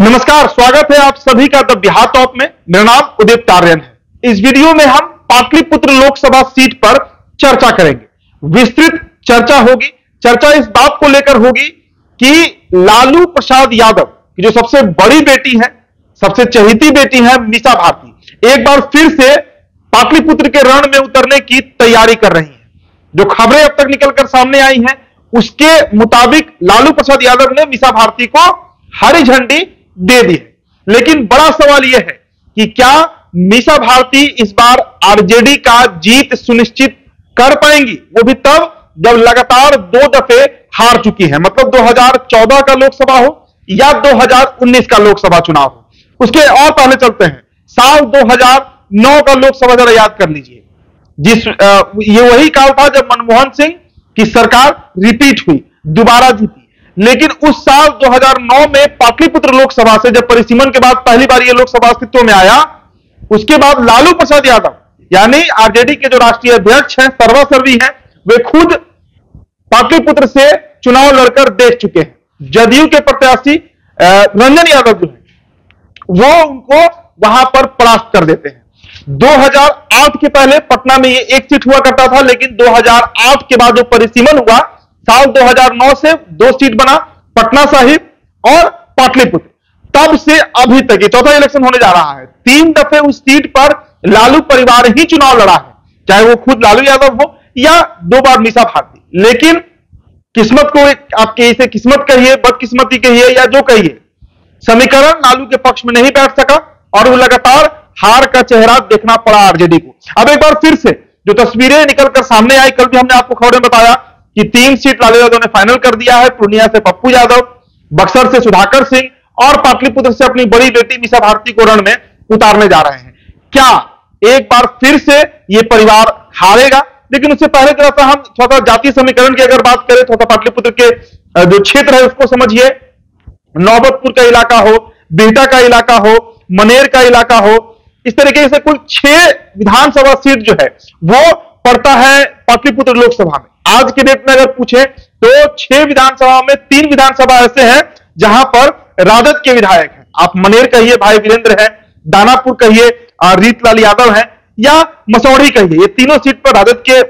नमस्कार, स्वागत है आप सभी का द बिहार टॉप में। मेरा नाम उदित तारियन है। इस वीडियो में हम पाटलिपुत्र लोकसभा सीट पर चर्चा करेंगे। विस्तृत चर्चा होगी। चर्चा इस बात को लेकर होगी कि लालू प्रसाद यादव की जो सबसे बड़ी बेटी है, सबसे चहेती बेटी है मीसा भारती, एक बार फिर से पाटलिपुत्र के रण में उतरने की तैयारी कर रही है। जो खबरें अब तक निकलकर सामने आई हैं उसके मुताबिक लालू प्रसाद यादव ने मीसा भारती को हरी झंडी दे दी है। लेकिन बड़ा सवाल यह है कि क्या मीसा भारती इस बार आरजेडी का जीत सुनिश्चित कर पाएंगी, वो भी तब जब लगातार 2 दफे हार चुकी है। मतलब 2014 का लोकसभा हो या 2019 का लोकसभा चुनाव हो। उसके और पहले चलते हैं, साल 2009 का लोकसभा जरा याद कर लीजिए। ये वही काल था जब मनमोहन सिंह की सरकार रिपीट हुई, दोबारा जीती। लेकिन उस साल 2009 में पाटलिपुत्र लोकसभा से जब परिसीमन के बाद पहली बार यह लोकसभा अस्तित्व में आया, उसके बाद लालू प्रसाद यादव यानी आरजेडी के जो राष्ट्रीय अध्यक्ष हैं, सर्वासर्वी हैं, वे खुद पाटलिपुत्र से चुनाव लड़कर देख चुके हैं। जदयू के प्रत्याशी रंजन यादव जो है वो उनको वहां पर परास्त कर देते हैं। 2008 के पहले पटना में ये एक सीट हुआ करता था, लेकिन 2008 के बाद जो परिसीमन हुआ, साल 2009 से 2 सीट बना, पटना साहिब और पाटलिपुत्र। तब से अभी तक ये चौथा इलेक्शन होने जा रहा है। 3 दफे उस सीट पर लालू परिवार ही चुनाव लड़ा है, चाहे वो खुद लालू यादव हो या 2 बार मीसा भारती। लेकिन किस्मत को आपके इसे किस्मत कहिए, बदकिस्मती कहिए या जो कहिए, समीकरण लालू के पक्ष में नहीं बैठ सका और वो लगातार हार का चेहरा देखना पड़ा आरजेडी को। अब एक बार फिर से जो तस्वीरें निकलकर सामने आई, कल भी हमने आपको खबरें बताया कि 3 सीट लालू यादव ने फाइनल कर दिया है। पूर्णिया से पप्पू यादव, बक्सर से सुधाकर सिंह और पाटलिपुत्र से अपनी बड़ी बेटी मीसा भारती को रण में उतारने जा रहे हैं। क्या एक बार फिर से यह परिवार हारेगा? लेकिन उससे पहले थोड़ा हम थोड़ा जातीय समीकरण की अगर बात करें, थोड़ा पाटलिपुत्र के जो क्षेत्र है उसको समझिए। नौबतपुर का इलाका हो, बिहटा का इलाका हो, मनेर का इलाका हो, इस तरीके से कुल 6 विधानसभा सीट जो है वो पड़ता है पाटलिपुत्र लोकसभा में। आज के डेट में अगर पूछे तो 6 विधानसभा में 3 विधानसभा ऐसे हैं जहां पर राजद के विधायक हैं। आप मनेर कहिए भाई वीरेंद्र है, दानापुर कहिए रीतलाल यादव है, या मसौढ़ी कहिए, ये तीनों सीट पर राजद के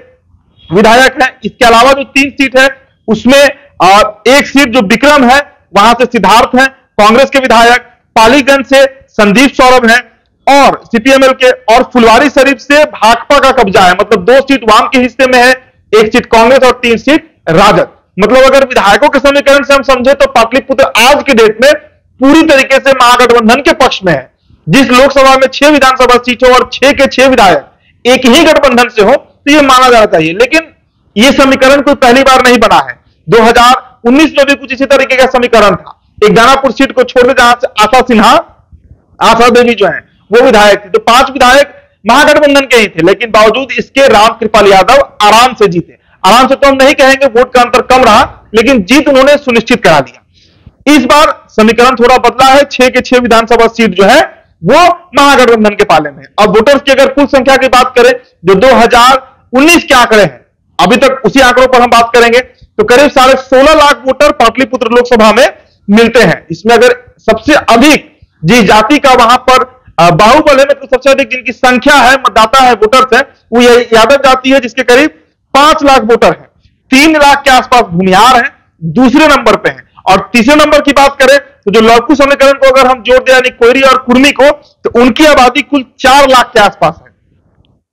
विधायक हैं। इसके अलावा जो 3 सीट है उसमें एक सीट जो विक्रम है वहां से सिद्धार्थ है, कांग्रेस के विधायक, पालीगंज से संदीप सौरभ है और सीपीएमएल के, और फुलवारी शरीफ से भाकपा का कब्जा है। मतलब 2 सीट वाम के हिस्से में है, 1 सीट कांग्रेस और 3 सीट राजद। मतलब अगर विधायकों के समीकरण से हम समझे तो पाटलिपुत्र आज के डेट में पूरी तरीके से महागठबंधन के पक्ष में है। जिस लोकसभा में 6 विधानसभा सीट हो और 6 के 6 विधायक एक ही गठबंधन से हो तो यह माना जाना चाहिए। लेकिन यह समीकरण कोई पहली बार नहीं बना है। 2019 में भी कुछ इसी तरीके का समीकरण था। एक दानापुर सीट को छोड़ दे जहां से आशा सिन्हा, आशा देवी जो है वो विधायक थे, तो 5 विधायक महागठबंधन के ही थे। लेकिन बावजूद इसके रामकृपाल यादव आराम से जीते। आराम से तो हम नहीं कहेंगे, वोट का अंतर कम रहा, लेकिन जीत उन्होंने सुनिश्चित करा दिया। इस बार समीकरण थोड़ा बदला है। 6 के 6 विधानसभा सीट जो है वो महागठबंधन के पाले में। अब वोटर्स की अगर कुल संख्या की बात करें, जो 2019 के आंकड़े हैं, अभी तक उसी आंकड़ों पर हम बात करेंगे, तो करीब 16.5 लाख वोटर पाटलिपुत्र लोकसभा में मिलते हैं। इसमें अगर सबसे अधिक जिस जाति का वहां पर बाहुबल है, मतलब सबसे अधिक जिनकी संख्या है, मतदाता है, वोटर्स है, वो यादव जाति है, जिसके करीब 5 लाख वोटर है। 3 लाख के आसपास भूमिहार है, दूसरे नंबर पे है। और तीसरे नंबर की बात करें तो जो लड़कू समीकरण को अगर हम जोड़ दें यानी कोयरी और कुर्मी को, तो उनकी आबादी कुल 4 लाख के आसपास है।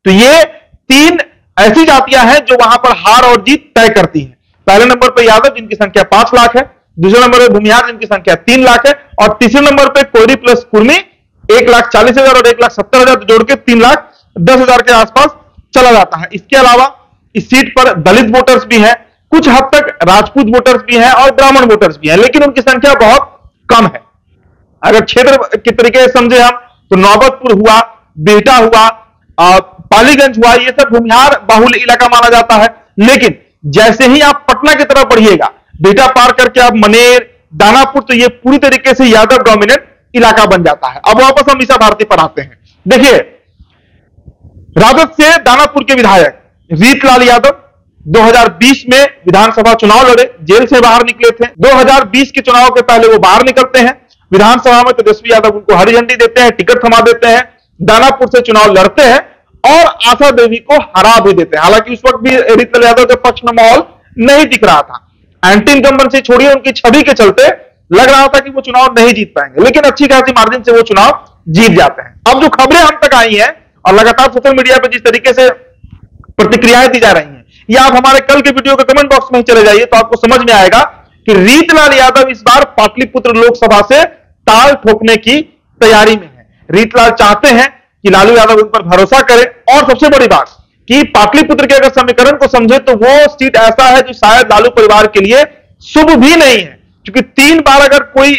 तो ये 3 ऐसी जातियां हैं जो वहां पर हार और जीत तय करती हैं। पहले नंबर पर यादव जिनकी संख्या 5 लाख है, दूसरे नंबर पर भूमिहार जिनकी संख्या 3 लाख है, और तीसरे नंबर पर कोयरी प्लस कुर्मी 1,40,000 और 1,70,000 जोड़ के 3,10,000 के आसपास चला जाता है। इसके अलावा इस सीट पर दलित वोटर्स भी हैं, कुछ हद तक राजपूत वोटर्स भी हैं और ब्राह्मण वोटर्स भी हैं, लेकिन उनकी संख्या बहुत कम है। अगर क्षेत्र के तरीके से समझे हम तो नौबतपुर हुआ, बिहटा हुआ, पालीगंज हुआ, ये सब भूमिहार बाहुल इलाका माना जाता है। लेकिन जैसे ही आप पटना की तरफ बढ़िएगा, बिहटा पार करके आप मनेर, दानापुर, तो ये पूरी तरीके से यादव डोमिनेट इलाका बन जाता है। अब वापस हम मीसा भारती पर आते हैं। देखिए, राजद से दानापुर के विधायक रीतलाल यादव 2020 में विधानसभा चुनाव लड़े, जेल से बाहर निकले थे। 2020 के चुनाव के पहले वो बाहर निकलते हैं विधानसभा में तेजस्वी यादव उनको हरी झंडी देते हैं, टिकट थमा देते हैं, दानापुर से चुनाव लड़ते हैं और आशा देवी को हरा भी देते हैं। हालांकि उस वक्त भी रीतलाल यादव के पक्ष में माहौल नहीं दिख रहा था। एंटी इनकम्बेंसी छोड़िए, उनकी छवि के चलते लग रहा था कि वो चुनाव नहीं जीत पाएंगे, लेकिन अच्छी खासी मार्जिन से वो चुनाव जीत जाते हैं। अब जो खबरें हम तक आई हैं और लगातार सोशल मीडिया पर जिस तरीके से प्रतिक्रियाएं दी जा रही हैं, या आप हमारे कल के वीडियो के कमेंट बॉक्स में चले जाइए तो आपको समझ में आएगा कि रीतलाल यादव इस बार पाटलिपुत्र लोकसभा से ताल ठोकने की तैयारी में है। रीतलाल चाहते हैं कि लालू यादव उन पर भरोसा करें और सबसे बड़ी बात कि पाटलिपुत्र के अगर समीकरण को समझे तो वो सीट ऐसा है जो शायद लालू परिवार के लिए शुभ भी नहीं है, क्योंकि 3 बार अगर कोई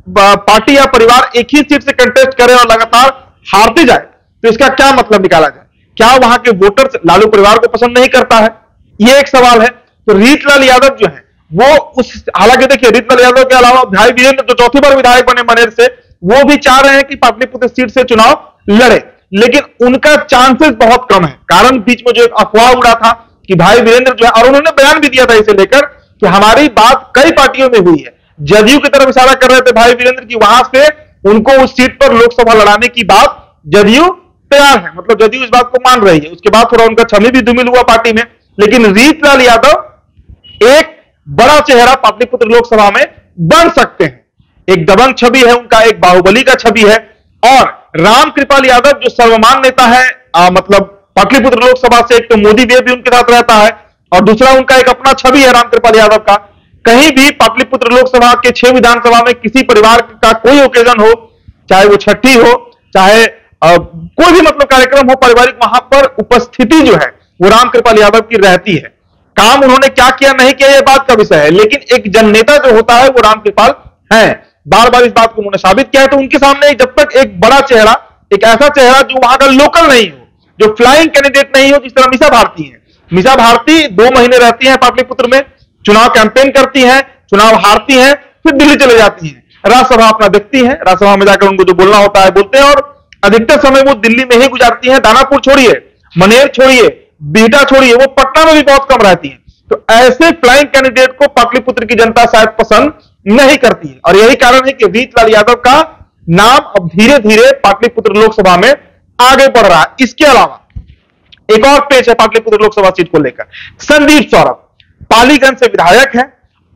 पार्टी या परिवार एक ही सीट से कंटेस्ट करे और लगातार हारते जाए तो इसका क्या मतलब निकाला जाए? क्या वहां के वोटर्स लालू परिवार को पसंद नहीं करता है? यह एक सवाल है। तो रीतलाल यादव जो है वो उस, हालांकि देखिए रीतलाल यादव के अलावा भाई वीरेंद्र जो चौथी बार विधायक बने मनेर से, वो भी चाह रहे हैं कि पाटलिपुत्र सीट से चुनाव लड़े, लेकिन उनका चांसेस बहुत कम है। कारण बीच में जो एक अफवाह उड़ा था कि भाई वीरेंद्र जो है, और उन्होंने बयान भी दिया था इसे लेकर कि हमारी बात कई पार्टियों में हुई है, जदयू की तरफ इशारा कर रहे थे भाई वीरेंद्र की, वहां से उनको उस सीट पर लोकसभा लड़ाने की बात जदयू तैयार है, मतलब जदयू इस बात को मान रही है। उसके बाद थोड़ा उनका छवि भी धूमिल हुआ पार्टी में, लेकिन रीतलाल यादव एक बड़ा चेहरा पाटलिपुत्र लोकसभा में बन सकते हैं। एक दबंग छवि है उनका, एक बाहुबली का छवि है, और रामकृपाल यादव जो सर्वमान नेता है, मतलब पाटलिपुत्र लोकसभा से, एक तो मोदी भी उनके साथ रहता है और दूसरा उनका एक अपना छवि है रामकृपाल यादव का। कहीं भी पाटलिपुत्र लोकसभा के 6 विधानसभा में किसी परिवार का कोई ओकेजन हो, चाहे वो छठी हो, चाहे कोई भी मतलब कार्यक्रम हो पारिवारिक, वहां पर उपस्थिति जो है वो रामकृपाल यादव की रहती है। काम उन्होंने क्या किया नहीं किया ये बात का विषय है, लेकिन एक जननेता जो होता है वो रामकृपाल है। बार बार इस बात को उन्होंने साबित किया है। तो उनके सामने जब तक एक बड़ा चेहरा, एक ऐसा चेहरा जो वहां का लोकल नहीं हो, जो फ्लाइंग कैंडिडेट नहीं हो, जिस तरह मीसा भारती है। मीसा भारती 2 महीने रहती है पाटलिपुत्र में, चुनाव कैंपेन करती है, चुनाव हारती है, फिर दिल्ली चले जाती है, राज्यसभा अपना देखती है, राज्यसभा में जाकर उनको जो बोलना होता है बोलते हैं, और अधिकतर समय वो दिल्ली में ही गुजारती है। दानापुर छोड़िए, मनेर छोड़िए, बिहटा छोड़िए, वो पटना में भी बहुत कम रहती है। तो ऐसे फ्लाइंग कैंडिडेट को पाटलिपुत्र की जनता शायद पसंद नहीं करती है, और यही कारण है कि रीतलाल यादव का नाम अब धीरे धीरे पाटलिपुत्र लोकसभा में आगे बढ़ रहा है। इसके अलावा एक और पेच है पाटलिपुत्र लोकसभा सीट को लेकर। संदीप सौरभ पालीगंज से विधायक है,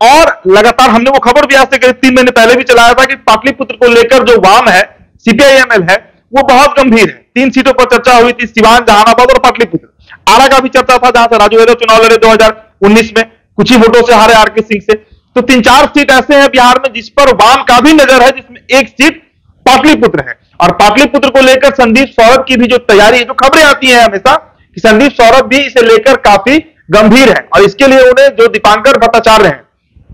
और लगातार हमने वो खबर भी आज से करीब 3 महीने पहले भी चलाया था कि पाटलिपुत्र को लेकर जो वाम है, सीपीआईएमएल है, वो बहुत गंभीर है। 3 सीटों पर चर्चा हुई थी, सिवान, जहानाबाद और पाटलिपुत्र। आरा का भी चर्चा था, जहां से राजू यादव चुनाव लड़े 2019 में, कुछ ही वोटों से हारे आरके सिंह से। तो 3-4 सीट ऐसे हैं बिहार में जिस पर वाम का भी नजर है, जिसमें एक सीट पाटलिपुत्र है। और पाटलिपुत्र को लेकर संदीप सौरभ की भी जो तैयारी है, जो खबरें आती है हमेशा कि संदीप सौरभ भी इसे लेकर काफी गंभीर है, और इसके लिए उन्हें जो दीपांकर भट्टाचार्य हैं,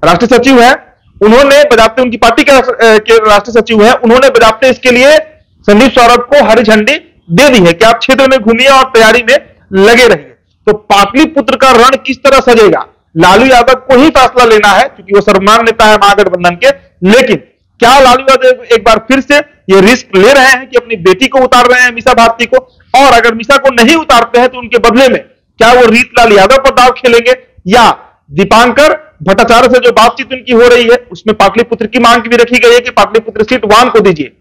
राष्ट्रीय सचिव है, उन्होंने बजाते, उनकी पार्टी के राष्ट्रीय सचिव है, उन्होंने बजाते इसके लिए संदीप सौरभ को हरी झंडी दे दी है कि आप क्षेत्र में घूमिए और तैयारी में लगे रहिए। तो पाटलिपुत्र का रण किस तरह सजेगा, लालू यादव को ही फैसला लेना है, क्योंकि वो सर्वमान्य नेता है महागठबंधन के। लेकिन क्या लालू यादव एक बार फिर से ये रिस्क ले रहे हैं कि अपनी बेटी को उतार रहे हैं, मीसा भारती को, और अगर मीसा को नहीं उतारते हैं तो उनके बदले में क्या वो रीतलाल यादव पर दाव खेलेंगे, या दीपांकर भट्टाचार्य से जो बातचीत उनकी हो रही है उसमें पाटलिपुत्र की मांग भी रखी गई है कि पाटलिपुत्र सीट वाम को दीजिए।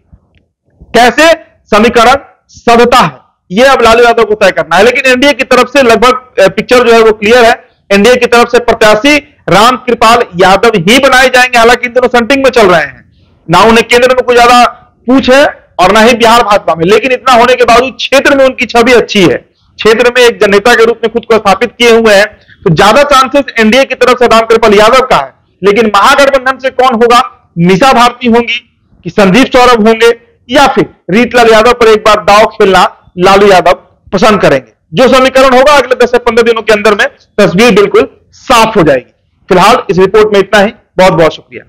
कैसे समीकरण सधता है यह अब लालू यादव को तय करना है। लेकिन एनडीए की तरफ से लगभग पिक्चर जो है वो क्लियर है। एनडीए की तरफ से प्रत्याशी रामकृपाल यादव ही बनाए जाएंगे। हालांकि इन दोनों सेंटिंग में चल रहे हैं, ना उन्हें केंद्र में कोई ज्यादा पूछ है और ना ही बिहार भाजपा में, लेकिन इतना होने के बावजूद क्षेत्र में उनकी छवि अच्छी है, क्षेत्र में एक जननेता के रूप में खुद को स्थापित किए हुए हैं। तो ज्यादा चांसेस एनडीए की तरफ से रामकृपाल यादव का है। लेकिन महागठबंधन से कौन होगा, मीसा भारती होंगी कि संदीप सौरभ होंगे, या फिर रीतलाल यादव पर एक बार दांव खेलना लालू यादव पसंद करेंगे। जो समीकरण होगा अगले 10 से 15 दिनों के अंदर में तस्वीर बिल्कुल साफ हो जाएगी। फिलहाल इस रिपोर्ट में इतना ही। बहुत बहुत शुक्रिया।